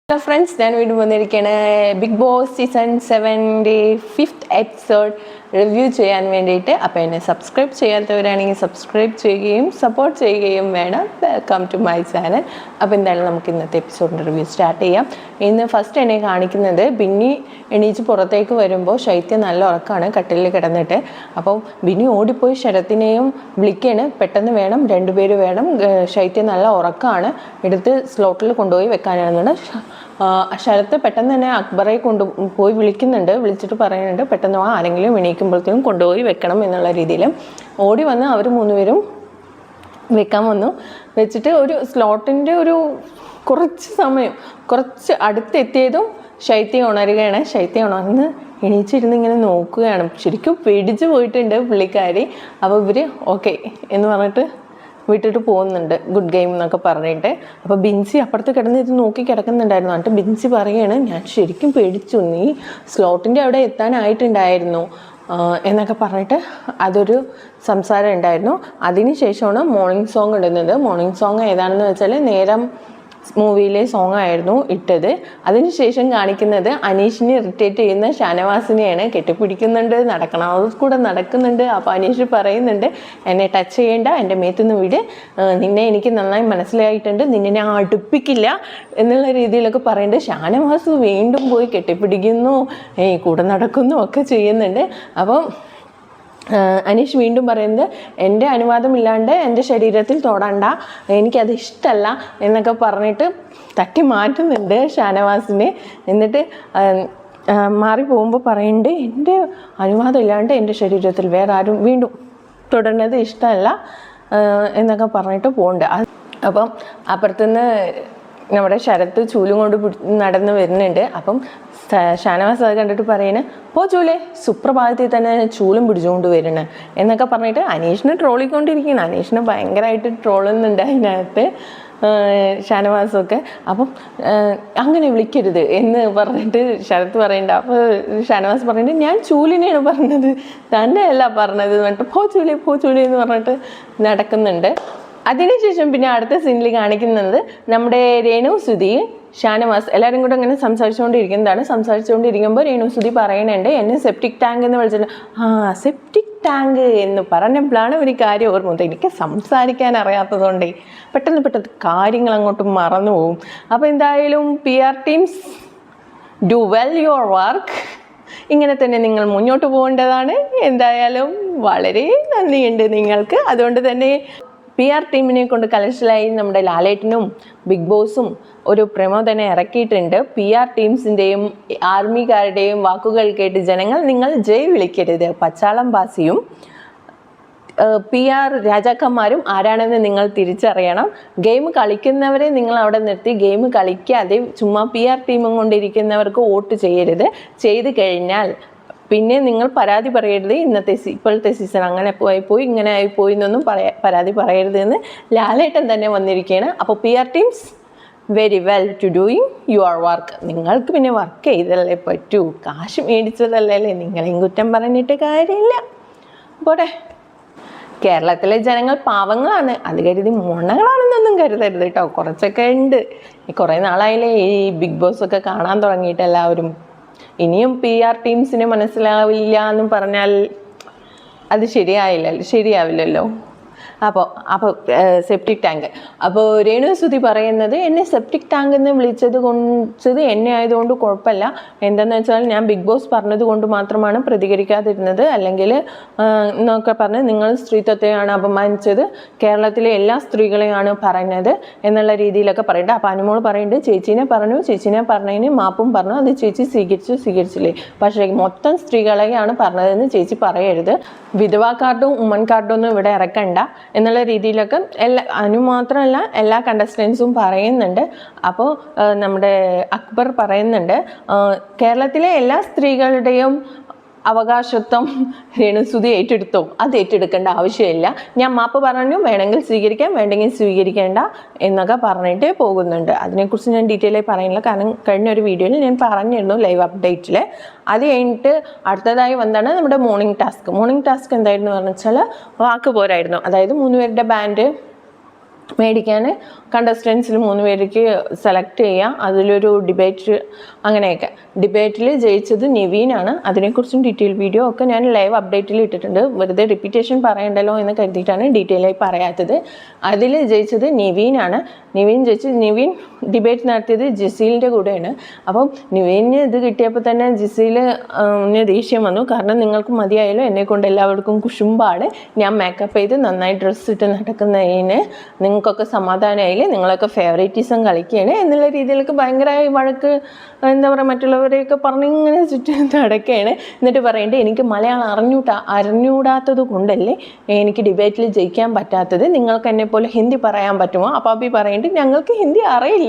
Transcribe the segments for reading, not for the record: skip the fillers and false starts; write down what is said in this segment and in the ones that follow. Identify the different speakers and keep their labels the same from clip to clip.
Speaker 1: Hello friends, ഞാൻ വീണ്ടും വന്നിരിക്കുകയാണ് ബിഗ് ബോസ് സീസൺ 7-ൻ്റെ 5th എപ്പിസോഡ് റിവ്യൂ ചെയ്യാൻ വേണ്ടിയിട്ട്. അപ്പോൾ എന്നെ സബ്സ്ക്രൈബ് ചെയ്യാത്തവരാണെങ്കിൽ സബ്സ്ക്രൈബ് ചെയ്യുകയും സപ്പോർട്ട് ചെയ്യുകയും വേണം. Welcome to my channel. അപ്പോൾ എന്തായാലും നമുക്ക് ഇന്നത്തെ എപ്പിസോഡിൻ്റെ റിവ്യൂ സ്റ്റാർട്ട് ചെയ്യാം. ഇന്ന് ഫസ്റ്റ് എന്നെ കാണിക്കുന്നത് ബിന്നി എണീച്ച് പുറത്തേക്ക് വരുമ്പോൾ ശൈത്യം നല്ല ഉറക്കമാണ് കട്ടിലിൽ കിടന്നിട്ട്. അപ്പോൾ ബിന്നി ഓടിപ്പോയി ശരത്തിനെയും വിളിക്കാണ്, പെട്ടെന്ന് വേണം, രണ്ടുപേര് വേണം, ശൈത്യം നല്ല ഉറക്കമാണ്, എടുത്ത് സ്ലോട്ടിൽ കൊണ്ടുപോയി വെക്കാനാണെന്നുണ്ട്. ശരത്ത് പെട്ടെന്ന് തന്നെ അക്ബറെ പോയി വിളിച്ചിട്ട് പറയുന്നുണ്ട് പെട്ടെന്ന് ആരെങ്കിലും എണീക്കുമ്പോഴത്തേക്കും കൊണ്ടുപോയി വെക്കണം എന്നുള്ള രീതിയിൽ. ഓടി വന്ന് അവർ മൂന്നുപേരും വെക്കാൻ വന്നു. വെച്ചിട്ട് ഒരു സ്ലോട്ടിൻ്റെ കുറച്ച് അടുത്തെത്തിയതും ശൈത്യം ഉണരുകയാണ്. ശൈത്യം ഉണർന്ന് എണീച്ചിരുന്ന് ഇങ്ങനെ നോക്കുകയാണ്. ശരിക്കും പേടിച്ച് പോയിട്ടുണ്ട് പുള്ളിക്കാരി. അപ്പോൾ ഇവർ ഓക്കെ എന്ന് പറഞ്ഞിട്ട് വിട്ടിട്ട് പോകുന്നുണ്ട്, ഗുഡ് ഗെയിം എന്നൊക്കെ പറഞ്ഞിട്ട്. അപ്പോൾ ബിൻസി അപ്പുറത്ത് കിടന്ന് ഇത് നോക്കി കിടക്കുന്നുണ്ടായിരുന്നു. എന്നിട്ട് ബിൻസി പറയുകയാണ്, ഞാൻ ശരിക്കും പേടിച്ചു, നീ സ്ലോട്ടിൻ്റെ അവിടെ എത്താനായിട്ടുണ്ടായിരുന്നു എന്നൊക്കെ പറഞ്ഞിട്ട് അതൊരു സംസാരം ഉണ്ടായിരുന്നു. അതിന് ശേഷമാണ് മോർണിംഗ് സോങ് ഇടുന്നത്. മോർണിംഗ് സോങ് ഏതാണെന്ന് വെച്ചാൽ നേരം മൂവിയിലെ സോങ് ആയിരുന്നു ഇട്ടത്. അതിനുശേഷം കാണിക്കുന്നത് അനീഷിനെ ഇറിറ്റേറ്റ് ചെയ്യുന്ന ഷാനവാസിനെയാണ്. കെട്ടിപ്പിടിക്കുന്നുണ്ട്, കൂടെ നടക്കുന്നുണ്ട്. അപ്പോൾ അനീഷ് പറയുന്നുണ്ട്, എന്നെ ടച്ച് ചെയ്യേണ്ട, എൻ്റെ മേത്തുനിന്ന് വിട്, നിന്നെ എനിക്ക് നന്നായി മനസ്സിലായിട്ടുണ്ട്, നിന്നെ ഞാൻ അടുപ്പിക്കില്ല എന്നുള്ള രീതിയിലൊക്കെ പറയുന്നുണ്ട്. ഷാനവാസ് വീണ്ടും പോയി കെട്ടിപ്പിടിക്കുന്നു, കൂടെ നടക്കുന്നു ഒക്കെ ചെയ്യുന്നുണ്ട്. അപ്പം അനീഷ് വീണ്ടും പറയുന്നത്, എൻ്റെ അനുവാദമില്ലാണ്ട് എൻ്റെ ശരീരത്തിൽ തൊടണ്ട, എനിക്കത് ഇഷ്ടമല്ല എന്നൊക്കെ പറഞ്ഞിട്ട് തട്ടി മാറ്റുന്നുണ്ട് ഷാനവാസിനെ. എന്നിട്ട് മാറി പോകുമ്പോൾ പറയുന്നുണ്ട്, എൻ്റെ അനുവാദം ഇല്ലാണ്ട് എൻ്റെ ശരീരത്തിൽ വേറെ ആരും വീണ്ടും തൊടുന്നത് ഇഷ്ടമല്ല എന്നൊക്കെ പറഞ്ഞിട്ട് പോകുന്നുണ്ട്. അപ്പം അപ്പുറത്തുനിന്ന് നമ്മുടെ ശരത്ത് ചൂലും കൊണ്ട് നടന്ന് വരുന്നുണ്ട്. അപ്പം ഷാനവാസ് അത് കണ്ടിട്ട് പറയണേ, പോ ചൂലേ, സുപ്രഭാതത്തിൽ തന്നെ ചൂലും പിടിച്ചുകൊണ്ട് വരണേ എന്നൊക്കെ പറഞ്ഞിട്ട് അനീഷിനെ ട്രോളിക്കൊണ്ടിരിക്കുകയാണ്. അനീഷിനെ ഭയങ്കരമായിട്ട് ട്രോളുന്നുണ്ട് അതിനകത്ത് ഷാനവാസൊക്കെ. അപ്പം അങ്ങനെ വിളിക്കരുത് എന്ന് പറഞ്ഞിട്ട് ശരത്ത് പറയണ്ട. അപ്പോൾ ഷാനവാസ് പറയുന്നുണ്ട്, ഞാൻ ചൂലിനെയാണ് പറഞ്ഞത്, തന്നെ അല്ല പറഞ്ഞത് എന്നിട്ട് പോ ചൂലി എന്ന് പറഞ്ഞിട്ട് നടക്കുന്നുണ്ട്. അതിനുശേഷം പിന്നെ അടുത്ത സീനിൽ കാണിക്കുന്നത് നമ്മുടെ രേണുസുതി ഷാനവാസ് എല്ലാവരും കൂടെ അങ്ങനെ സംസാരിച്ചുകൊണ്ടിരിക്കുമ്പോൾ രേണുസുതി പറയുന്നുണ്ട്, എന്നെ സെപ്റ്റിക് ടാങ്ക് എന്ന് വിളിച്ചിട്ട്. സെപ്റ്റിക് ടാങ്ക് എന്ന് പറഞ്ഞപ്പോഴാണ് ഒരു കാര്യം ഓർമ്മ. എനിക്ക് സംസാരിക്കാൻ അറിയാത്തതുകൊണ്ടേ പെട്ടെന്ന് കാര്യങ്ങൾ അങ്ങോട്ട് മറന്നു പോകും. അപ്പോൾ എന്തായാലും PR teams do well your work. ഇങ്ങനെ തന്നെ നിങ്ങൾ മുന്നോട്ട് പോകേണ്ടതാണ്. എന്തായാലും വളരെ നന്ദിയുണ്ട് നിങ്ങൾക്ക്. അതുകൊണ്ട് തന്നെ PR ടീമിനെ കൊണ്ട് കലശലായി നമ്മുടെ ലാലേട്ടനും ബിഗ് ബോസും ഒരു പ്രമോ തന്നെ ഇറക്കിയിട്ടുണ്ട്. PR ടീംസിൻ്റെയും ആർമിക്കാരുടെയും വാക്കുകൾ കേട്ട് ജനങ്ങൾ നിങ്ങൾ ജയ് വിളിക്കരുത്. പച്ചാളം ബാസിയും PR രാജാക്കന്മാരും ആരാണെന്ന് നിങ്ങൾ തിരിച്ചറിയണം. ഗെയിം കളിക്കുന്നവരെ നിങ്ങൾ അവിടെ നിർത്തി ഗെയിം കളിക്കാതെ ചുമ്മാ PR ടീമും കൊണ്ടിരിക്കുന്നവർക്ക് വോട്ട് ചെയ്യരുത്. ചെയ്ത് കഴിഞ്ഞാൽ പിന്നെ നിങ്ങൾ പരാതി പറയരുത്, ഇപ്പോഴത്തെ സീസൺ അങ്ങനെ പോയി ഇങ്ങനെ ആയിപ്പോയി എന്നൊന്നും പരാതി പറയരുത് എന്ന് ലാലേട്ടൻ തന്നെ വന്നിരിക്കുകയാണ്. അപ്പോൾ PR teams very well to doing your work. നിങ്ങൾക്ക് പിന്നെ വർക്ക് ചെയ്തല്ലേ പറ്റൂ, കാശ് മേടിച്ചതല്ലേ, നിങ്ങളെയും കുറ്റം പറഞ്ഞിട്ട് കാര്യമില്ല. പോട്ടെ, കേരളത്തിലെ ജനങ്ങൾ പാവങ്ങളാണ്, അത് കരുതി മുണകളാണെന്നൊന്നും കരുതരുത് കേട്ടോ. കുറച്ചൊക്കെ ഉണ്ട്. കുറേ നാളായില്ലേ ഈ ബിഗ് ബോസ് ഒക്കെ കാണാൻ തുടങ്ങിയിട്ട് എല്ലാവരും. ഇനിയും PR ടീംസിന് മനസ്സിലാവില്ല എന്ന് പറഞ്ഞാൽ അത് ശരിയാവില്ലല്ലോ. അപ്പോൾ സെപ്റ്റിക് ടാങ്ക്. അപ്പോൾ രേണുസുതി പറയുന്നത്, എന്നെ സെപ്റ്റിക് ടാങ്ക് എന്ന് വിളിച്ചത് എന്നെ ആയതുകൊണ്ട് കുഴപ്പമില്ല. എന്താണെന്ന് വെച്ചാൽ ഞാൻ ബിഗ് ബോസ് പറഞ്ഞത് കൊണ്ട് മാത്രമാണ് പ്രതികരിക്കാതിരുന്നത്, അല്ലെങ്കിൽ എന്നൊക്കെ പറഞ്ഞ് നിങ്ങൾ സ്ത്രീത്വത്തെയാണ് അപമാനിച്ചത്, കേരളത്തിലെ എല്ലാ സ്ത്രീകളെയാണ് പറഞ്ഞത് എന്നുള്ള രീതിയിലൊക്കെ പറയുന്നുണ്ട്. അപ്പോൾ അനുമോൾ പറയുന്നുണ്ട്, ചേച്ചീനെ പറഞ്ഞതിന് മാപ്പും പറഞ്ഞു, അത് ചേച്ചി സ്വീകരിച്ചില്ലേ, പക്ഷേ മൊത്തം സ്ത്രീകളെയാണ് പറഞ്ഞതെന്ന് ചേച്ചി പറയരുത്, വിധവാ കാർഡും ഉമ്മൻ കാർഡും ഒന്നും ഇവിടെ ഇറക്കണ്ട എന്നുള്ള രീതിയിലൊക്കെ മാത്രമല്ല എല്ലാ കണ്ടസ്റ്റൻസും പറയുന്നുണ്ട്. അപ്പോൾ നമ്മുടെ അക്ബർ പറയുന്നുണ്ട്, കേരളത്തിലെ എല്ലാ സ്ത്രീകളുടെയും അവകാശത്വം രേണുസുതി ഏറ്റെടുത്തോ, അത് ഏറ്റെടുക്കേണ്ട ആവശ്യമില്ല, ഞാൻ മാപ്പ് പറഞ്ഞു, വേണമെങ്കിൽ സ്വീകരിക്കാം, വേണ്ടെങ്കിൽ സ്വീകരിക്കേണ്ട എന്നൊക്കെ പറഞ്ഞിട്ട് പോകുന്നുണ്ട്. അതിനെക്കുറിച്ച് ഞാൻ ഡീറ്റെയിൽ ആയി പറയുന്നില്ല, കാരണം കഴിഞ്ഞ ഒരു വീഡിയോയിൽ ഞാൻ പറഞ്ഞിരുന്നു ലൈവ് അപ്ഡേറ്റിൽ. അത് കഴിഞ്ഞിട്ട് അടുത്തതായി വന്നാണ് നമ്മുടെ മോർണിംഗ് ടാസ്ക് എന്തായിരുന്നു പറഞ്ഞു വെച്ചാൽ വാക്ക് പോരായിരുന്നു. അതായത് 3 പേരുടെ ബാൻഡ് മേടിക്കാൻ കണ്ടസ്റ്റൻസിൽ 3 പേർക്ക് സെലക്ട് ചെയ്യാം. അതിലൊരു ഡിബേറ്റ്, അങ്ങനെയൊക്കെ. ഡിബേറ്റിൽ ജയിച്ചത് നിവീനാണ്. അതിനെക്കുറിച്ചും ഡീറ്റെയിൽ വീഡിയോ ഒക്കെ ഞാൻ ലൈവ് അപ്ഡേറ്റിൽ ഇട്ടിട്ടുണ്ട്. വെറുതെ റിപ്പീറ്റേഷൻ പറയണ്ടല്ലോ എന്ന് കരുതിയിട്ടാണ് ഡീറ്റെയിൽ ആയി പറയാത്തത്. അതിൽ ജയിച്ചത് നിവീനാണ്. നിവീൻ ഡിബേറ്റ് നടത്തിയത് ജിസീലിൻ്റെ കൂടെയാണ്. അപ്പം നിവീനിന് ഇത് കിട്ടിയപ്പോൾ തന്നെ ജിസീലിന് ദേഷ്യം വന്നു. കാരണം നിങ്ങൾക്ക് മതിയായാലും എന്നെക്കൊണ്ട് എല്ലാവർക്കും കുശുമ്പാണ്, ഞാൻ മേക്കപ്പ് ചെയ്ത് നന്നായി ഡ്രസ്സ് ഇട്ട് നടക്കുന്നതിന് നിങ്ങൾക്കൊക്കെ സമാധാനമായില്ലേ, നിങ്ങളൊക്കെ ഫേവറേറ്റിസം കളിക്കുകയാണ് എന്നുള്ള രീതിയിലൊക്കെ ഭയങ്കരമായി വഴക്ക്, എന്താ പറയുക, മറ്റുള്ളവരെയൊക്കെ പറഞ്ഞിങ്ങനെ ചുറ്റും നടക്കുകയാണ്. എന്നിട്ട് പറയേണ്ടത് എനിക്ക് മലയാളം അറിഞ്ഞൂടാത്തത് കൊണ്ടല്ലേ എനിക്ക് ഡിബേറ്റിൽ ജയിക്കാൻ പറ്റാത്തത്, നിങ്ങൾക്ക് എന്നെ പോലെ ഹിന്ദി പറയാൻ പറ്റുമോ? അപ്പോൾ അബി പറയേണ്ടത് ഞങ്ങൾക്ക് ഹിന്ദി അറിയില്ല,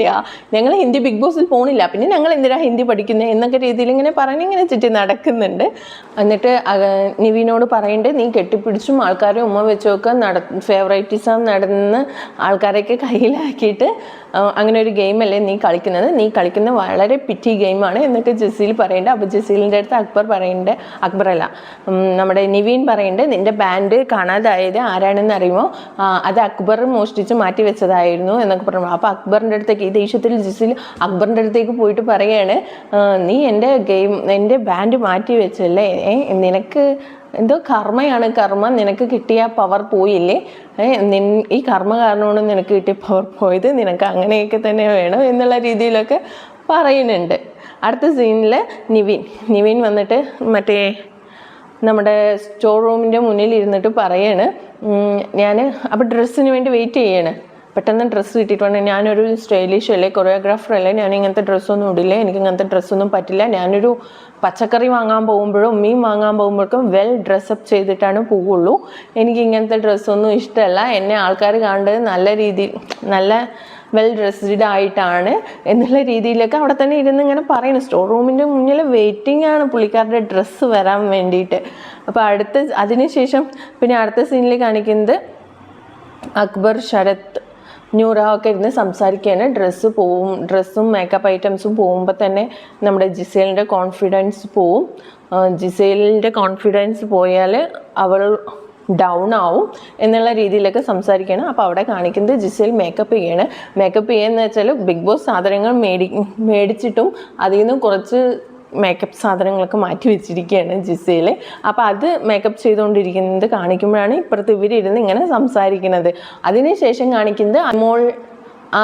Speaker 1: ഞങ്ങൾ ഹിന്ദി ബിഗ് ബോസിൽ പോണില്ല, പിന്നെ ഞങ്ങൾ എന്തിനാ ഹിന്ദി പഠിക്കുന്നത് എന്നൊക്കെ രീതിയിൽ ഇങ്ങനെ പറഞ്ഞിങ്ങനെ ചുറ്റി നടക്കുന്നുണ്ട്. എന്നിട്ട് നിവീനോട് പറയേണ്ടത് നീ കെട്ടിപ്പിടിച്ചും ആൾക്കാരെ ഉമ്മ വെച്ചൊക്കെ ഫേവറേറ്റിസം നടന്ന് ആൾക്കാരെയൊക്കെ കയ്യിലാക്കിയിട്ട് അങ്ങനെ ഒരു ഗെയിമല്ലേ നീ കളിക്കുന്നത്, നീ കളിക്കുന്ന വളരെ പിറ്റി ഗെയിമാണ് എന്നൊക്കെ ജസീൽ പറയേണ്ടത്. അപ്പോൾ ജസീലിൻ്റെ അടുത്ത് അക്ബറല്ല നമ്മുടെ നിവീൻ പറയേണ്ടത് നിൻ്റെ ബാൻഡ് കാണാതായത് ആരാണെന്ന് അറിയുമോ, അത് അക്ബർ മോഷ്ടിച്ച് മാറ്റി വെച്ചതായിരുന്നു എന്നൊക്കെ പറഞ്ഞു. അപ്പോൾ അക്ബറിൻ്റെ അടുത്തേക്ക് ഈ ദേഷ്യത്തിൽ ജസീൽ അക്ബറിൻ്റെ അടുത്തേക്ക് പോയിട്ട് പറയുകയാണ്, നീ എൻ്റെ ബാൻഡ് മാറ്റി വെച്ചല്ലേ, നിനക്ക് എന്തോ കർമ്മ, നിനക്ക് കിട്ടിയ പവർ പോയില്ലേ, ഈ കർമ്മ കാരണമാണ് നിനക്ക് കിട്ടിയ പവർ പോയത്, നിനക്ക് അങ്ങനെയൊക്കെ തന്നെ വേണം എന്നുള്ള രീതിയിലൊക്കെ പറയുന്നുണ്ട്. അടുത്ത സീനിൽ നിവീൻ വന്നിട്ട് മറ്റേ നമ്മുടെ സ്റ്റോർ റൂമിൻ്റെ മുന്നിൽ ഇരുന്നിട്ട് പറയാണ്, ഞാൻ അപ്പോൾ ഡ്രസ്സിന് വേണ്ടി വെയിറ്റ് ചെയ്യാണ്. പെട്ടെന്ന് ഡ്രസ്സ് കിട്ടിയിട്ടുണ്ട്, ഞാനൊരു സ്റ്റൈലിഷ് അല്ലേ, കൊറിയോഗ്രാഫർ അല്ലേ, ഞാൻ ഇങ്ങനത്തെ ഡ്രസ്സൊന്നും ഇടില്ല, എനിക്ക് ഇങ്ങനത്തെ ഡ്രസ്സൊന്നും പറ്റില്ല, ഞാനൊരു പച്ചക്കറി വാങ്ങാൻ പോകുമ്പോഴും മീൻ വാങ്ങാൻ പോകുമ്പോഴേക്കും വെൽ ഡ്രസ്സപ്പ് ചെയ്തിട്ടാണ് പോവുള്ളൂ, എനിക്ക് ഇങ്ങനത്തെ ഡ്രസ്സൊന്നും ഇഷ്ടമല്ല, എന്നെ ആൾക്കാർ കാണേണ്ടത് നല്ല വെൽ ഡ്രസ്ഡ് ആയിട്ടാണ് എന്നുള്ള രീതിയിലൊക്കെ അവിടെ തന്നെ ഇരുന്ന് ഇങ്ങനെ പറയുന്നു. സ്റ്റോർ റൂമിൻ്റെ മുന്നിൽ വെയിറ്റിംഗ് ആണ് പുള്ളിക്കാരുടെ ഡ്രസ്സ് വരാൻ വേണ്ടിയിട്ട്. അപ്പോൾ അതിനുശേഷം പിന്നെ അടുത്ത സീനിൽ കാണിക്കുന്നത് അക്ബർ, ശരത്, ന്യൂറ ഒക്കെ ഇരുന്ന് സംസാരിക്കുകയാണ്. ഡ്രസ്സും മേക്കപ്പ് ഐറ്റംസും പോകുമ്പോൾ തന്നെ നമ്മുടെ ജിസേലിൻ്റെ കോൺഫിഡൻസ് പോവും. ജിസേലിൻ്റെ കോൺഫിഡൻസ് പോയാൽ അവൾ ഡൗൺ ആവും എന്നുള്ള രീതിയിലൊക്കെ സംസാരിക്കുകയാണ്. അപ്പോൾ അവിടെ കാണിക്കുന്നത് ജിസേൽ മേക്കപ്പ് ചെയ്യാണ്. മേക്കപ്പ് ചെയ്യുകയെന്ന് വെച്ചാൽ ബിഗ് ബോസ് സാധനങ്ങൾ മേടിച്ചിട്ടും അതിൽ നിന്ന് കുറച്ച് മേക്കപ്പ് സാധനങ്ങളൊക്കെ മാറ്റി വെച്ചിരിക്കുകയാണ് ജിസേൽ. അപ്പോൾ അത് മേക്കപ്പ് ചെയ്തുകൊണ്ടിരിക്കുന്നത് കാണിക്കുമ്പോഴാണ് ഇപ്പുറത്ത് ഇവരിരുന്ന് ഇങ്ങനെ സംസാരിക്കുന്നത്. അതിനുശേഷം കാണിക്കുന്നത് അമോൾ,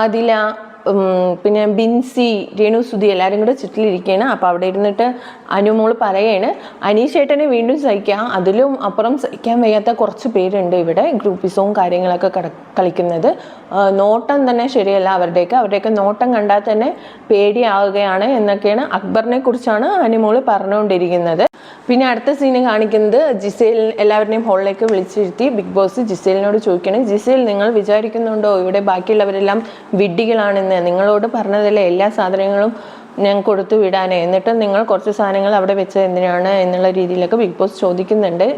Speaker 1: ആദില, പിന്നെ ബിൻസി, രേണു സുധി എല്ലാവരും കൂടെ ചുറ്റിലിരിക്കുകയാണ്. അപ്പോൾ അവിടെ ഇരുന്നിട്ട് അനുമോൾ പറയുകയാണ്, അനീഷേട്ടനെ വീണ്ടും സഹിക്കാം, അതിലും അപ്പുറം സഹിക്കാൻ വയ്യാത്ത കുറച്ച് പേരുണ്ട് ഇവിടെ ഗ്രൂപ്പിസവും കാര്യങ്ങളൊക്കെ കളിക്കുന്നത്, നോട്ടം തന്നെ ശരിയല്ല, അവരുടെയൊക്കെ നോട്ടം കണ്ടാൽ തന്നെ പേടിയാവുകയാണ് എന്നൊക്കെയാണ് അക്ബറിനെ കുറിച്ചാണ് അനുമോൾ പറഞ്ഞുകൊണ്ടിരിക്കുന്നത്. പിന്നെ അടുത്ത സീന് കാണിക്കുന്നത് ജിസേൽ എല്ലാവരുടെയും ഹോളിലേക്ക് വിളിച്ചിരുത്തി ബിഗ് ബോസ് ജിസേലിനോട് ചോദിക്കണം, ജിസേൽ നിങ്ങൾ വിചാരിക്കുന്നുണ്ടോ ഇവിടെ ബാക്കിയുള്ളവരെല്ലാം വിഡ്ഢികളാണെന്ന്, നിങ്ങളോട് പറഞ്ഞതല്ലേ എല്ലാ സാധനങ്ങളും ഞാൻ കൊടുത്തു വിടാനേ, എന്നിട്ട് നിങ്ങൾ കുറച്ച് സാധനങ്ങൾ അവിടെ വെച്ചത് എന്തിനാണ് എന്നുള്ള രീതിയിലൊക്കെ ബിഗ് ബോസ് ചോദിക്കുന്നുണ്ട്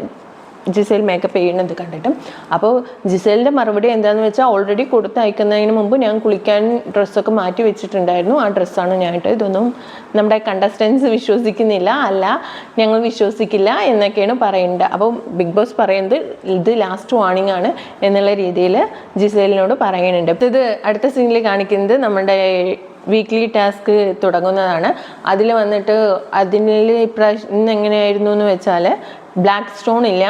Speaker 1: ജിസേൽ മേക്കപ്പ് ചെയ്യുന്നത് കണ്ടിട്ടും. അപ്പോൾ ജിസേലിൻ്റെ മറുപടി എന്താണെന്ന് വെച്ചാൽ, ഓൾറെഡി കൊടുത്തയക്കുന്നതിന് മുമ്പ് ഞാൻ കുളിക്കാൻ ഡ്രസ്സൊക്കെ മാറ്റി വെച്ചിട്ടുണ്ടായിരുന്നു, ആ ഡ്രസ്സാണ് ഞാനിട്ട്, ഇതൊന്നും നമ്മുടെ കണ്ടസ്റ്റൻസ് വിശ്വസിക്കുന്നില്ല, ഞങ്ങൾ വിശ്വസിക്കില്ല എന്നൊക്കെയാണ് പറയുന്നത്. അപ്പോൾ ബിഗ് ബോസ് പറയുന്നത് ഇത് ലാസ്റ്റ് വാർണിംഗ് ആണ് എന്നുള്ള രീതിയിൽ ജിസേലിനോട് പറയുന്നുണ്ട്. ഇത് അടുത്ത സീനിൽ കാണിക്കുന്നത് നമ്മുടെ വീക്ക്ലി ടാസ്ക് തുടങ്ങുന്നതാണ്. അതിൽ വന്നിട്ട് ഇന്ന് എങ്ങനെയായിരുന്നു എന്ന് വെച്ചാൽ ബ്ലാക്ക് സ്റ്റോൺ ഇല്ല,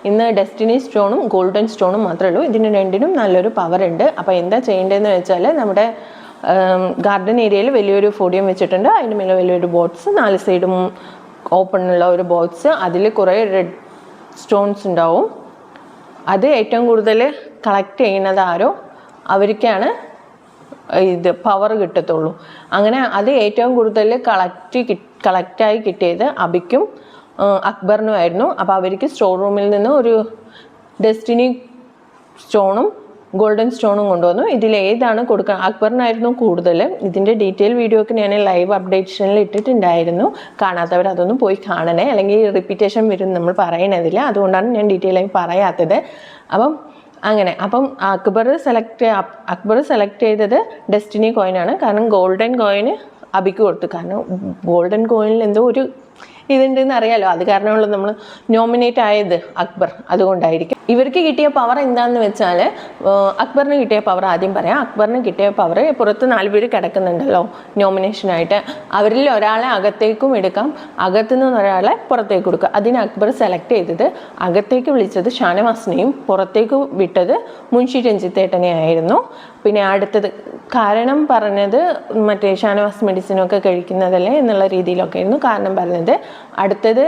Speaker 1: ഇന്ന് ഡെസ്റ്റിനി സ്റ്റോണും ഗോൾഡൻ സ്റ്റോണും മാത്രമേ ഉള്ളൂ. ഇതിന് രണ്ടിനും നല്ലൊരു പവർ ഉണ്ട്. അപ്പോൾ എന്താ ചെയ്യേണ്ടതെന്ന് വെച്ചാൽ നമ്മുടെ ഗാർഡൻ ഏരിയയിൽ വലിയൊരു ഫോഡിയം വെച്ചിട്ടുണ്ട്, അതിന് മേലെ വലിയൊരു ബോക്സ്, 4 സൈഡും ഓപ്പണുള്ള ഒരു ബോക്സ്, അതിൽ കുറേ റെഡ് സ്റ്റോൺസ് ഉണ്ടാവും. അത് ഏറ്റവും കൂടുതൽ കളക്ട് ചെയ്യുന്നത് ആരോ അവർക്കാണ് ഇത് പവർ കിട്ടത്തുള്ളൂ. അങ്ങനെ അത് ഏറ്റവും കൂടുതൽ കളക്റ്റായി കിട്ടിയത് അബിക്കും അക്ബറിനുമായിരുന്നു. അപ്പോൾ അവർക്ക് സ്റ്റോർ റൂമിൽ നിന്ന് ഒരു ഡെസ്റ്റിനി സ്റ്റോണും ഗോൾഡൻ സ്റ്റോണും കൊണ്ടുവന്നു. ഇതിലേതാണ് കൊടുക്കുക, അക്ബറിനായിരുന്നു കൂടുതൽ. ഇതിൻ്റെ ഡീറ്റെയിൽ വീഡിയോ ഒക്കെ ഞാൻ ലൈവ് അപ്ഡേഷനിൽ ഇട്ടിട്ടുണ്ടായിരുന്നു, കാണാത്തവർ അതൊന്നും പോയി കാണണേ, അല്ലെങ്കിൽ റിപ്പീറ്റേഷൻ വരും നമ്മൾ പറയണതില്ല, അതുകൊണ്ടാണ് ഞാൻ ഡീറ്റെയിൽ ആയി പറയാത്തത്. അപ്പം അക്ബർ സെലക്ട് ചെയ്തത് ഡെസ്റ്റിനി കോയിനാണ്. കാരണം ഗോൾഡൻ കോയിന് അബിക്ക് കൊടുത്തു. കാരണം ഗോൾഡൻ കോയിനിൽ എന്തോ ഒരു ഇതുണ്ടെന്ന് അറിയാലോ, അത് കാരണമുള്ള നമ്മൾ നോമിനേറ്റ് ആയത് അക്ബർ, അതുകൊണ്ടായിരിക്കും. ഇവർക്ക് കിട്ടിയ പവർ എന്താണെന്ന് വെച്ചാൽ, അക്ബറിന് കിട്ടിയ പവർ ആദ്യം പറയാം. അക്ബറിന് കിട്ടിയ പവർ, പുറത്ത് 4 പേര് കിടക്കുന്നുണ്ടല്ലോ നോമിനേഷനായിട്ട്, അവരിൽ ഒരാളെ അകത്തേക്കും എടുക്കാം, അകത്തുനിന്ന് ഒരാളെ പുറത്തേക്ക് കൊടുക്കുക. അതിന് അക്ബർ സെലക്ട് ചെയ്തത്, അകത്തേക്ക് വിളിച്ചത് ഷാനവാസിനെയും പുറത്തേക്ക് വിട്ടത് മുൻഷി രഞ്ജിത്തേട്ടനെ ആയിരുന്നു. പിന്നെ അടുത്തത് കാരണം പറഞ്ഞത് മറ്റേ ഷാനവാസ് മെഡിസിനൊക്കെ കഴിക്കുന്നതല്ലേ എന്നുള്ള രീതിയിലൊക്കെ ആയിരുന്നു കാരണം പറഞ്ഞത്. അടുത്തത്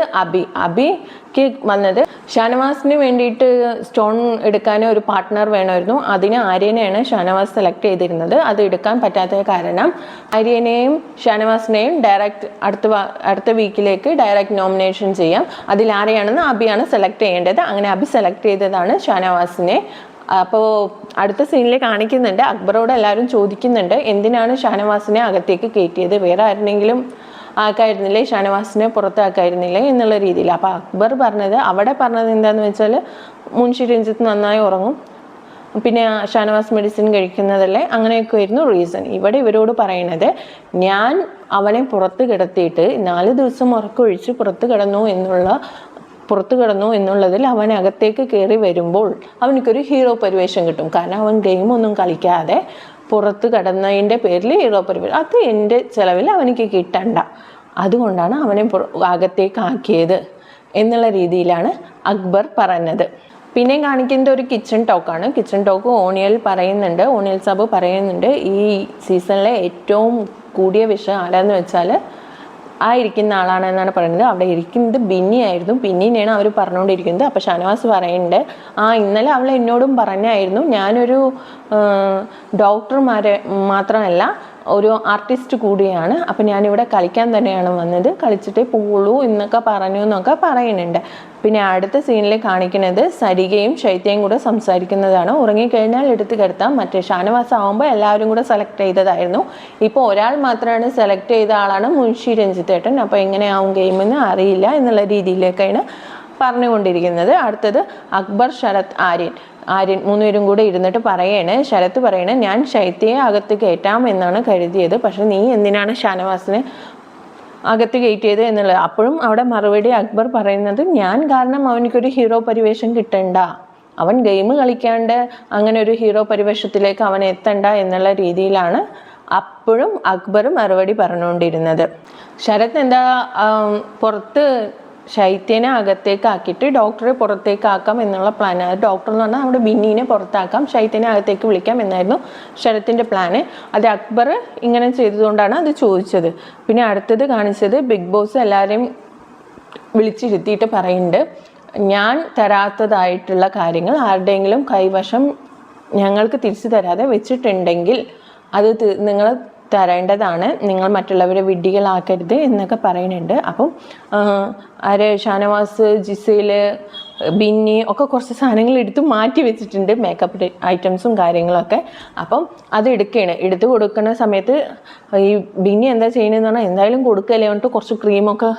Speaker 1: അബിക്ക് വന്നത് ഷാനവാസിന് വേണ്ടിയിട്ട് സ്റ്റോൺ എടുക്കാൻ ഒരു പാർട്ട്ണർ വേണമായിരുന്നു. അതിന് ആര്യനെയാണ് ഷാനവാസ് സെലക്ട് ചെയ്തിരുന്നത്. അത് എടുക്കാൻ പറ്റാത്ത കാരണം ആര്യനെയും ഷാനവാസിനെയും ഡയറക്റ്റ് അടുത്ത വീക്കിലേക്ക് ഡയറക്റ്റ് നോമിനേഷൻ ചെയ്യാം. അതിൽ ആരെയാണെന്ന് അബിയാണ് സെലക്ട് ചെയ്യേണ്ടത്. അങ്ങനെ അബി സെലക്ട് ചെയ്തതാണ് ഷാനവാസിനെ. അപ്പോൾ അടുത്ത സീനിൽ കാണിക്കുന്നുണ്ട്, അക്ബറോട് എല്ലാവരും ചോദിക്കുന്നുണ്ട് എന്തിനാണ് ഷാനവാസിനെ അകത്തേക്ക് കയറ്റിയത്, വേറെ ആരെങ്കിലും ആക്കായിരുന്നില്ലേ, ഷാനവാസിനെ പുറത്താക്കായിരുന്നില്ലേ എന്നുള്ള രീതിയിൽ. അപ്പോൾ അക്ബർ അവിടെ പറഞ്ഞത് എന്താണെന്ന് വെച്ചാൽ, മുൻഷി രഞ്ജിത്ത് നന്നായി ഉറങ്ങും, പിന്നെ ഷാനവാസ് മെഡിസിൻ കഴിക്കുന്നതല്ലേ, അങ്ങനെയൊക്കെ ആയിരുന്നു റീസൺ. ഇവിടെ ഇവരോട് പറയണത്, ഞാൻ അവനെ പുറത്ത് കിടത്തിയിട്ട് 4 ദിവസം ഉറക്കമൊഴിച്ച് പുറത്തു കിടന്നു എന്നുള്ളതിൽ അവൻ അകത്തേക്ക് കയറി വരുമ്പോൾ അവനക്കൊരു ഹീറോ പരിവേഷം കിട്ടും. കാരണം അവൻ ഗെയിമൊന്നും കളിക്കാതെ പുറത്ത് കിടന്നതിൻ്റെ പേരിൽ ഹീറോ പരിവേഷം, അത് എൻ്റെ ചിലവിൽ അവനിക്ക് കിട്ടണ്ട, അതുകൊണ്ടാണ് അവനെ അകത്തേക്ക് ആക്കിയത് എന്നുള്ള രീതിയിലാണ് അക്ബർ പറഞ്ഞത്. പിന്നെ കാണിക്കുന്നത് ഒരു കിച്ചൺ ടോക്കാണ്. കിച്ചൺ ടോക്ക് ഓണിയൽ സാബ് പറയുന്നുണ്ട്, ഈ സീസണിലെ ഏറ്റവും കൂടിയ വിഷയം ആരാന്ന് വെച്ചാൽ ഇരിക്കുന്ന ആളാണെന്നാണ് പറയുന്നത്. അവിടെ ഇരിക്കുന്നത് ബിന്നി ആയിരുന്നു. ബിന്നിനെയാണ് അവർ പറഞ്ഞുകൊണ്ടിരിക്കുന്നത്. അപ്പോൾ ഷാനവാസ് പറയുന്നുണ്ട്, ഇന്നലെ അവൾ എന്നോടും പറഞ്ഞായിരുന്നു, ഞാനൊരു ഡോക്ടർമാരെ മാത്രമല്ല ഒരു ആർട്ടിസ്റ്റ് കൂടിയാണ്, അപ്പം ഞാനിവിടെ കളിക്കാൻ തന്നെയാണ് വന്നത്, കളിച്ചിട്ടേ പോവുള്ളൂ എന്നൊക്കെ പറയുന്നുണ്ട്. പിന്നെ അടുത്ത സീനിൽ കാണിക്കുന്നത് സരികയും ശൈത്യയും കൂടെ സംസാരിക്കുന്നതാണ്. ഉറങ്ങിക്കഴിഞ്ഞാൽ എടുത്ത് കിടത്താം, മറ്റേ ഷാനവാസ് ആകുമ്പോൾ എല്ലാവരും കൂടെ സെലക്ട് ചെയ്തതായിരുന്നു. ഇപ്പോൾ ഒരാൾ മാത്രമാണ് സെലക്ട് ചെയ്ത ആളാണ് മുൻഷി രഞ്ജിത്തേട്ടൻ. അപ്പോൾ എങ്ങനെയാവും ഗെയിമെന്ന് അറിയില്ല എന്നുള്ള രീതിയിലേക്കാണ് പറഞ്ഞുകൊണ്ടിരിക്കുന്നത്. അടുത്തത് അക്ബർ, ശരത്, ആര്യൻ 3 പേരും കൂടെ ഇരുന്നിട്ട് ശരത്ത് പറയണേ, ഞാൻ ശൈത്യയെ അകത്ത് കയറ്റാം എന്നാണ് കരുതിയത്, പക്ഷെ നീ എന്തിനാണ് ഷാനവാസിനെ അകത്ത് കയറ്റിയത് എന്നുള്ളത്. അപ്പോഴും അവിടെ മറുപടി അക്ബർ പറയുന്നത്, ഞാൻ കാരണം അവനക്കൊരു ഹീറോ പരിവേഷം കിട്ടണ്ട, അവൻ ഗെയിം കളിക്കാണ്ട് അങ്ങനെ ഒരു ഹീറോ പരിവേഷത്തിലേക്ക് അവൻ എത്തണ്ട എന്നുള്ള രീതിയിലാണ് അപ്പോഴും അക്ബർ മറുപടി പറഞ്ഞുകൊണ്ടിരുന്നത്. ശരത് എന്താ പുറത്ത് ശൈത്യനെ അകത്തേക്ക് ആക്കിയിട്ട് ഡോക്ടറെ പുറത്തേക്കാക്കാം എന്നുള്ള പ്ലാനാണ്. ഡോക്ടർ എന്ന് പറഞ്ഞാൽ നമ്മുടെ ബിന്നീനെ പുറത്താക്കാം, ശൈത്യനെ അകത്തേക്ക് വിളിക്കാം എന്നായിരുന്നു ശരത്തിൻ്റെ പ്ലാന്. അത് അക്ബർ ഇങ്ങനെ ചെയ്തതുകൊണ്ടാണ് അത് ചോദിച്ചത്. പിന്നെ അടുത്തത് കാണിച്ചത് ബിഗ് ബോസ് എല്ലാവരെയും വിളിച്ചിരുത്തിയിട്ട് പറയുന്നുണ്ട്, ഞാൻ തരാത്തതായിട്ടുള്ള കാര്യങ്ങൾ ആരുടെയെങ്കിലും കൈവശം ഞങ്ങൾക്ക് തിരിച്ചു തരാതെ വെച്ചിട്ടുണ്ടെങ്കിൽ അത് നിങ്ങൾ തരേണ്ടതാണ്, നിങ്ങൾ മറ്റുള്ളവരെ വിഡ്ഢികളാക്കരുത് എന്നൊക്കെ പറയുന്നുണ്ട്. അപ്പം ഷാനവാസ്, ജിസേൽ, ബിന്നി ഒക്കെ കുറച്ച് സാധനങ്ങൾ എടുത്ത് മാറ്റി വെച്ചിട്ടുണ്ട്, മേക്കപ്പ് ഐറ്റംസും കാര്യങ്ങളൊക്കെ. അപ്പം അത് എടുത്ത് കൊടുക്കുന്ന സമയത്ത് ഈ ബിന്നി എന്താ ചെയ്യുന്നതെന്ന് പറഞ്ഞാൽ, എന്തായാലും കൊടുക്കല്ലേ പറഞ്ഞിട്ട് കുറച്ച് ക്രീമൊക്കെ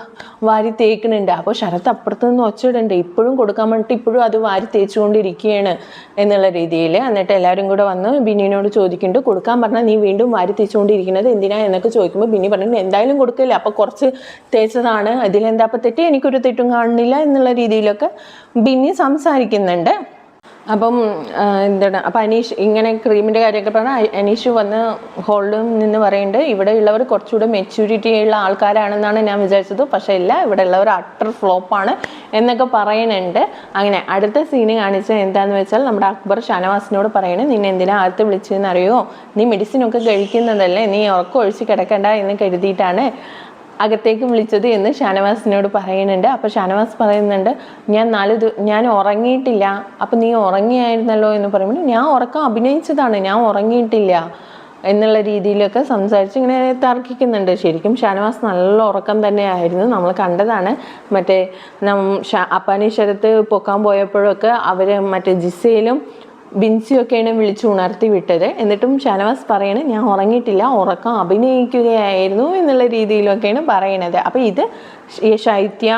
Speaker 1: വാരി തേക്കുന്നുണ്ട്. അപ്പോൾ ശരത്ത് അപ്പുറത്ത് നിന്ന് ഒച്ചയിടുന്നുണ്ട്, ഇപ്പോഴും കൊടുക്കാൻ വേണ്ടിയിട്ട് ഇപ്പോഴും അത് വാരി തേച്ചുകൊണ്ടിരിക്കുകയാണ് എന്നുള്ള രീതിയിൽ. എന്നിട്ട് എല്ലാവരും കൂടെ വന്ന് ബിന്നിനോട് ചോദിക്കുന്നുണ്ട്, കൊടുക്കാൻ പറഞ്ഞാൽ നീ വീണ്ടും വാരി തേച്ചുകൊണ്ടിരിക്കുന്നത് എന്തിനാ എന്നൊക്കെ ചോദിക്കുമ്പോൾ ബിന്നി പറഞ്ഞിട്ട് എന്തായാലും കൊടുക്കല്ലേ, അപ്പോൾ കുറച്ച് തേച്ചതാണ്, അതിലെന്താ അപ്പം തെറ്റ്, എനിക്കൊരു തെറ്റും കാണുന്നില്ല എന്നുള്ള രീതിയിലൊക്കെ ബിന്നി സംസാരിക്കുന്നുണ്ട്. അപ്പം എന്താണ്, അപ്പം അനീഷ് ഇങ്ങനെ ക്രീമിൻ്റെ കാര്യമൊക്കെ പറഞ്ഞാൽ അനീഷ് വന്ന് ഹോളിൽ നിന്ന് പറയുന്നുണ്ട്, ഇവിടെ ഉള്ളവർ കുറച്ചുകൂടെ മെച്യൂരിറ്റി ഉള്ള ആൾക്കാരാണെന്നാണ് ഞാൻ വിചാരിച്ചത്, പക്ഷേ ഇല്ല, ഇവിടെ ഉള്ളവർ അട്ടർ ഫ്ലോപ്പാണ് എന്നൊക്കെ പറയുന്നുണ്ട്. അങ്ങനെ അടുത്ത സീന് കാണിച്ചത് എന്താണെന്ന് വെച്ചാൽ, നമ്മുടെ അക്ബർ ഷാനവാസിനോട് പറയണേ, നിന്നെ എന്തിനാ അകത്ത് വിളിച്ചതെന്ന് അറിയോ, നീ മെഡിസിനൊക്കെ കഴിക്കുന്നതല്ലേ, നീ ഉറക്കം ഒഴിച്ച് കിടക്കണ്ട എന്ന് കരുതിയിട്ടാണ് അകത്തേക്ക് വിളിച്ചത് എന്ന് ഷാനവാസിനോട് പറയുന്നുണ്ട്. അപ്പോൾ ഷാനവാസ് പറയുന്നുണ്ട്, ഞാൻ ഉറങ്ങിയിട്ടില്ല, അപ്പം നീ ഉറങ്ങിയായിരുന്നല്ലോ എന്ന് പറയുമ്പോൾ, ഞാൻ ഉറക്കം അഭിനയിച്ചതാണ്, ഞാൻ ഉറങ്ങിയിട്ടില്ല എന്നുള്ള രീതിയിലൊക്കെ സംസാരിച്ച് ഇങ്ങനെ തർക്കിക്കുന്നുണ്ട്. ശരിക്കും ഷാനവാസ് നല്ല ഉറക്കം തന്നെയായിരുന്നു, നമ്മൾ കണ്ടതാണ്. മറ്റേ അപ്പാനി ശരത്ത് പൊക്കാൻ പോയപ്പോഴൊക്കെ അവർ മറ്റേ ജിസയിലും ബിൻസിയൊക്കെയാണ് വിളിച്ച് ഉണർത്തി വിട്ടത്. എന്നിട്ടും ഷാനവാസ് പറയണ ഞാൻ ഉറങ്ങിയിട്ടില്ല, ഉറക്കം അഭിനയിക്കുകയായിരുന്നു എന്നുള്ള രീതിയിലൊക്കെയാണ് പറയണത്. അപ്പോൾ ഇത് ശൈത്യ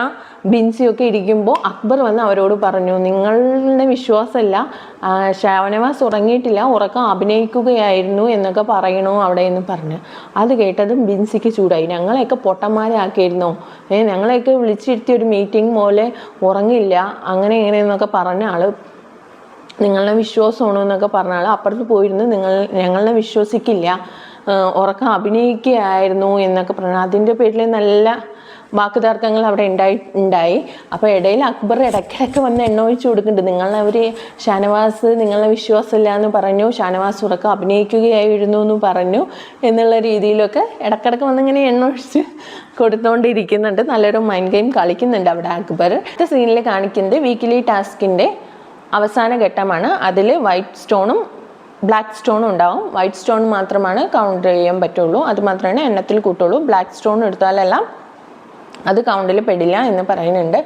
Speaker 1: ബിൻസിയൊക്കെ ഇരിക്കുമ്പോൾ അക്ബർ വന്ന് അവരോട് പറഞ്ഞു, നിങ്ങളുടെ വിശ്വാസമല്ല, ഷാനവാസ് ഉറങ്ങിയിട്ടില്ല, ഉറക്കം അഭിനയിക്കുകയായിരുന്നു എന്നൊക്കെ പറയണോ അവിടെ എന്ന് പറഞ്ഞു. അത് കേട്ടതും ബിൻസിക്ക് ചൂടായി. ഞങ്ങളെയൊക്കെ പൊട്ടന്മാരാക്കിയിരുന്നോ, ഞങ്ങളെയൊക്കെ വിളിച്ചിരുത്തിയ ഒരു മീറ്റിംഗ് പോലെ ഉറങ്ങില്ല അങ്ങനെ ഇങ്ങനെയെന്നൊക്കെ പറഞ്ഞ ആള് നിങ്ങളെ വിശ്വാസമാണോ എന്നൊക്കെ പറഞ്ഞാൽ അപ്പുറത്ത് പോയിരുന്നു ഞങ്ങളെ വിശ്വസിക്കില്ല, ഉറക്കം അഭിനയിക്കുകയായിരുന്നു എന്നൊക്കെ പറഞ്ഞു. അതിൻ്റെ പേരിൽ നല്ല വാക്കുതർക്കങ്ങൾ അവിടെ ഉണ്ടായി. അപ്പോൾ ഇടയിൽ അക്ബർ ഇടയ്ക്കിടയ്ക്ക് വന്ന് എണ്ണ ഒഴിച്ച് കൊടുക്കുന്നുണ്ട്. നിങ്ങളവർ ഷാനവാസ് നിങ്ങളെ വിശ്വാസമില്ല എന്ന് പറഞ്ഞു, ഷാനവാസ് ഉറക്കം അഭിനയിക്കുകയായിരുന്നു എന്ന് പറഞ്ഞു എന്നുള്ള രീതിയിലൊക്കെ ഇടയ്ക്കിടയ്ക്ക് വന്നിങ്ങനെ എണ്ണ ഒഴിച്ച് കൊടുത്തുകൊണ്ടിരിക്കുന്നുണ്ട്. നല്ലൊരു മൈൻഡ് ഗെയിം കളിക്കുന്നുണ്ട് അവിടെ അക്ബർ. അടുത്ത സീനിൽ കാണിക്കുന്നത് വീക്കിലി ടാസ്കിൻ്റെ അവസാന ഘട്ടമാണ്. അതിൽ വൈറ്റ് സ്റ്റോണും ബ്ലാക്ക് സ്റ്റോണും ഉണ്ടാവും. വൈറ്റ് സ്റ്റോൺ മാത്രമാണ് കൗണ്ട് ചെയ്യാൻ പറ്റുള്ളൂ, അത് മാത്രമേ എണ്ണത്തിൽ കൂട്ടുള്ളൂ. ബ്ലാക്ക് സ്റ്റോൺ എടുത്താലെല്ലാം അത് കൗണ്ടിൽ പെടില്ല എന്ന് പറയുന്നുണ്ട്.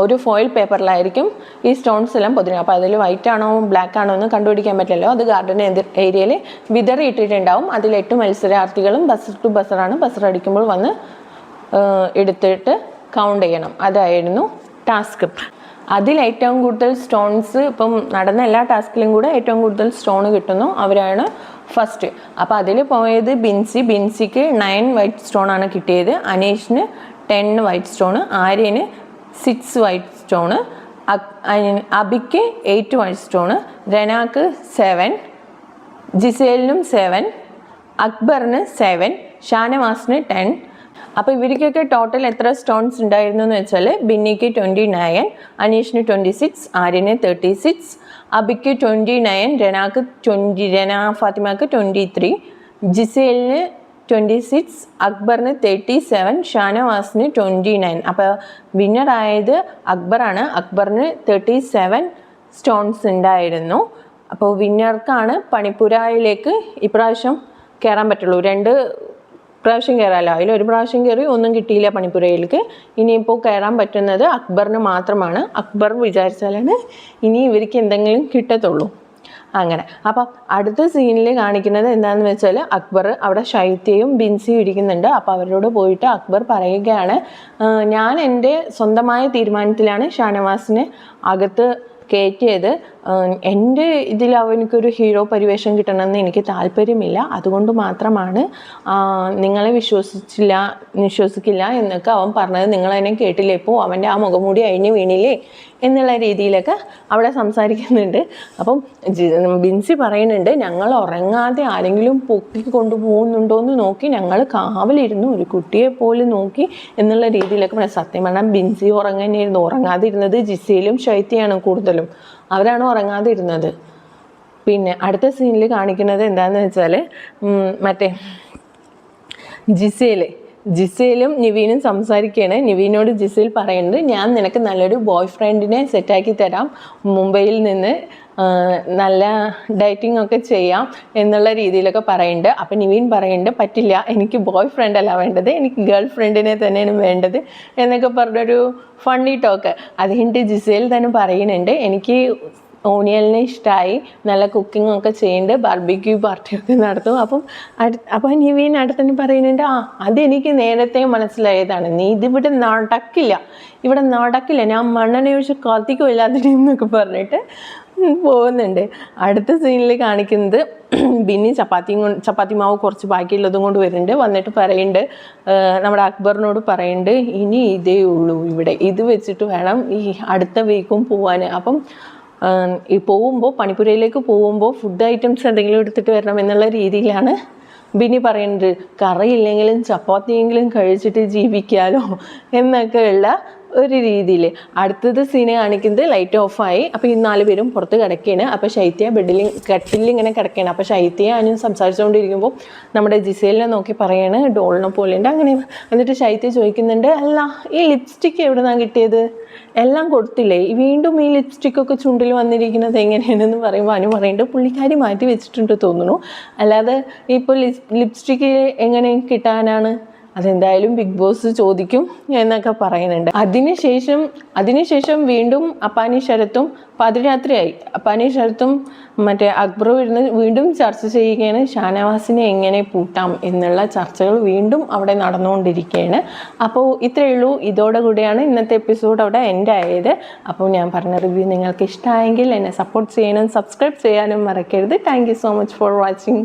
Speaker 1: ഒരു ഫോയിൽ പേപ്പറിലായിരിക്കും ഈ സ്റ്റോൺസ് എല്ലാം പൊതിഞ്ഞത്. അപ്പോൾ അതിൽ വൈറ്റ് ആണോ ബ്ലാക്ക് ആണോ എന്ന് കണ്ടുപിടിക്കാൻ പറ്റില്ലല്ലോ. അത് ഗാർഡൻ ഏരിയയിൽ വിതറിയിട്ടിട്ടുണ്ടാവും. അതിൽ 8 മത്സരാർത്ഥികളും ബസർ ടു ബസറാണ്. ബസർ അടിക്കുമ്പോൾ വന്ന് എടുത്തിട്ട് കൗണ്ട് ചെയ്യണം. അതായിരുന്നു ടാസ്ക്. അതിൽ ഏറ്റവും കൂടുതൽ സ്റ്റോൺസ് ഇപ്പം നടന്ന എല്ലാ ടാസ്കിലും കൂടെ ഏറ്റവും കൂടുതൽ സ്റ്റോൺ കിട്ടുന്നു അവരാണ് ഫസ്റ്റ്. അപ്പോൾ അതിൽ പോയത് ബിൻസിക്ക് 9 വൈറ്റ് സ്റ്റോൺ ആണ് കിട്ടിയത്. അനീഷിന് 10 വൈറ്റ് സ്റ്റോണ്, ആര്യന് 6 വൈറ്റ് സ്റ്റോണ്, അബിക്ക് 8 വൈറ്റ് സ്റ്റോണ്, രനാക്ക് 7, ജിസേലിനും 7, അക്ബറിന് 7, ഷാനവാസിന് 10. അപ്പോൾ ഇവർക്കൊക്കെ ടോട്ടൽ എത്ര സ്റ്റോൺസ് ഉണ്ടായിരുന്നു എന്ന് വെച്ചാൽ ബിന്നിക്ക് 29, അനീഷിന് 26, ആര്യന് 36, അബിക്ക് 29, രനാക്ക് 20, രന ഫാത്തിമക്ക് 23, ജിസേലിന് 26, അക്ബറിന് 37, ഷാനവാസിന് 29. അപ്പോൾ വിന്നറായത് അക്ബറാണ്. അക്ബറിന് 37 സ്റ്റോൺസ് ഉണ്ടായിരുന്നു. അപ്പോൾ വിന്നർക്കാണ് പണിപ്പുരയിലേക്ക് ഇപ്രാവശ്യം കയറാൻ പറ്റുള്ളൂ. 2 പ്രാവശ്യം കയറാമല്ലോ, അതിലൊരു പ്രാവശ്യം കയറി ഒന്നും കിട്ടിയില്ല പണിപ്പുരയിലേക്ക്. ഇനിയിപ്പോൾ കയറാൻ പറ്റുന്നത് അക്ബറിന് മാത്രമാണ്. അക്ബർ വിചാരിച്ചാലാണ് ഇനി ഇവർക്ക് എന്തെങ്കിലും കിട്ടത്തുള്ളൂ. അങ്ങനെ. അപ്പം അടുത്ത സീനിൽ കാണിക്കുന്നത് എന്താണെന്ന് വെച്ചാൽ അക്ബർ അവിടെ ശൈത്യയും ബിൻസിയും ഇരിക്കുന്നുണ്ട്. അപ്പോൾ അവരോട് പോയിട്ട് അക്ബർ പറയുകയാണ്, ഞാൻ എൻ്റെ സ്വന്തമായ തീരുമാനത്തിലാണ് ഷാനവാസിനെ അകത്ത് കയറ്റിയത്. എൻ്റെ ഇതിൽ അവനക്കൊരു ഹീറോ പരിവേഷം കിട്ടണമെന്ന് എനിക്ക് താല്പര്യമില്ല, അതുകൊണ്ട് മാത്രമാണ് നിങ്ങളെ വിശ്വസിക്കില്ല എന്നൊക്കെ അവൻ പറഞ്ഞത്. നിങ്ങളതിനെ കേട്ടില്ലേ, ഇപ്പോൾ അവൻ്റെ ആ മുഖംമൂടി അഴിഞ്ഞ് വീണില്ലേ എന്നുള്ള രീതിയിലൊക്കെ അവിടെ സംസാരിക്കുന്നുണ്ട്. അപ്പം ബിൻസി പറയുന്നുണ്ട്, ഞങ്ങൾ ഉറങ്ങാതെ ആരെങ്കിലും പൊക്കി കൊണ്ടുപോകുന്നുണ്ടോ എന്ന് നോക്കി ഞങ്ങൾ കാവലിരുന്നു, ഒരു കുട്ടിയെ പോലെ നോക്കി എന്നുള്ള രീതിയിലൊക്കെ പറയാം. സത്യം പറഞ്ഞാൽ ബിൻസി ഉറങ്ങാതിരുന്നത് ജിസയിലും ശൈത്യയാണ് കൂടുതലും, അവരാണ് ഉറങ്ങാതിരുന്നത്. പിന്നെ അടുത്ത സീനിൽ കാണിക്കുന്നത് എന്താണെന്ന് വെച്ചാൽ മറ്റേ ജിസയിലും നിവീനും സംസാരിക്കുകയാണ്. നിവീനോട് ജിസയിൽ പറയുന്നത്, ഞാൻ നിനക്ക് നല്ലൊരു ബോയ് ഫ്രണ്ടിനെ സെറ്റാക്കി തരാം, മുംബൈയിൽ നിന്ന് നല്ല ഡേറ്റിംഗ് ഒക്കെ ചെയ്യാം എന്നുള്ള രീതിയിലൊക്കെ പറയുന്നുണ്ട്. അപ്പം നിവീൻ പറയുന്നുണ്ട്, പറ്റില്ല, എനിക്ക് ബോയ് ഫ്രണ്ട് അല്ല വേണ്ടത്, എനിക്ക് ഗേൾ ഫ്രണ്ടിനെ തന്നെയാണ് വേണ്ടത് എന്നൊക്കെ പറഞ്ഞൊരു ഫണ്ണി ടോക്ക്. അത് കഴിഞ്ഞിട്ട് ജിസയിൽ തന്നെ പറയുന്നുണ്ട്, എനിക്ക് ഓണിയലിനെ ഇഷ്ടമായി, നല്ല കുക്കിംഗ് ഒക്കെ ചെയ്യുന്നുണ്ട്, ബാർബിക്യൂ പാർട്ടിയൊക്കെ നടത്തും. അപ്പം നിവീൻ അടുത്തന്നെ പറയുന്നുണ്ട്, അതെനിക്ക് നേരത്തെ മനസ്സിലായതാണ്, നീ ഇതിവിടെ നടക്കില്ല, ഞാൻ മണ്ണെണ്ണ ഒഴിച്ച് കത്തിക്കുമില്ലാതിരിന്നൊക്കെ പറഞ്ഞിട്ട് പോകുന്നുണ്ട്. അടുത്ത സീനിൽ കാണിക്കുന്നത് ബിന്നി ചപ്പാത്തി മാവ് കുറച്ച് ബാക്കിയുള്ളതും കൊണ്ട് വരുന്നുണ്ട്. വന്നിട്ട് പറയുന്നുണ്ട്, നമ്മുടെ അക്ബറിനോട് പറയുന്നുണ്ട്, ഇനി ഇതേ ഉള്ളൂ ഇവിടെ, ഇത് വെച്ചിട്ട് വേണം ഈ അടുത്ത വീക്കും പോവാൻ. അപ്പം ഈ പണിപ്പുരയിലേക്ക് പോകുമ്പോൾ ഫുഡ് ഐറ്റംസ് എന്തെങ്കിലും എടുത്തിട്ട് വരണം എന്നുള്ള രീതിയിലാണ് ബിന്നി പറയുന്നത്. കറിയില്ലെങ്കിലും ചപ്പാത്തിയെങ്കിലും കഴിച്ചിട്ട് ജീവിക്കാലോ എന്നൊക്കെ ഉള്ള ഒരു രീതിയിൽ. അടുത്തത് സീന് കാണിക്കുന്നത് ലൈറ്റ് ഓഫായി. അപ്പോൾ ഈ 4 പേരും പുറത്ത് കിടക്കുകയാണ്. അപ്പോൾ ശൈത്യ കട്ടിലിൽ ഇങ്ങനെ കിടക്കുകയാണ്. അപ്പോൾ ശൈത്യ ഞാനും സംസാരിച്ചുകൊണ്ടിരിക്കുമ്പോൾ നമ്മുടെ ജിസേലിനെ നോക്കി പറയാണ്, ഡോളിനെ പോലെയുണ്ട് അങ്ങനെ. എന്നിട്ട് ശൈത്യ ചോദിക്കുന്നുണ്ട്, അല്ല ഈ ലിപ്സ്റ്റിക്ക് എവിടെ നിന്നാണ് കിട്ടിയത്, എല്ലാം കൊടുത്തില്ലേ, വീണ്ടും ഈ ലിപ്സ്റ്റിക്കൊക്കെ ചുണ്ടിൽ വന്നിരിക്കുന്നത് എങ്ങനെയാണെന്ന് പറയുമ്പോൾ അനു പറയുന്നുണ്ട്, പുള്ളിക്കാരി മാറ്റി വെച്ചിട്ടുണ്ട് തോന്നുന്നു, അല്ലാതെ ഇപ്പോൾ ലിപ്സ്റ്റിക്ക് എങ്ങനെ കിട്ടാനാണ്, അതെന്തായാലും ബിഗ് ബോസ് ചോദിക്കും എന്നൊക്കെ പറയുന്നുണ്ട്. അതിനുശേഷം വീണ്ടും അപ്പാനി ശരത്തും പാതിരാത്രിയായി അപ്പാനി ശരത്തും മറ്റേ അക്ബറും ഇരുന്ന് വീണ്ടും ചർച്ച ചെയ്യുകയാണ്. ഷാനവാസിനെ എങ്ങനെ പൂട്ടാം എന്നുള്ള ചർച്ചകൾ വീണ്ടും അവിടെ നടന്നുകൊണ്ടിരിക്കുകയാണ്. അപ്പോൾ ഇത്രയേ ഉള്ളൂ. ഇതോടുകൂടിയാണ് ഇന്നത്തെ എപ്പിസോഡ് അവിടെ എൻഡ് ആയത്. അപ്പോൾ ഞാൻ പറഞ്ഞ റിവ്യൂ നിങ്ങൾക്ക് ഇഷ്ടമായെങ്കിൽ എന്നെ സപ്പോർട്ട് ചെയ്യാനും സബ്സ്ക്രൈബ് ചെയ്യാനും മറക്കരുത്. Thank you so much for watching.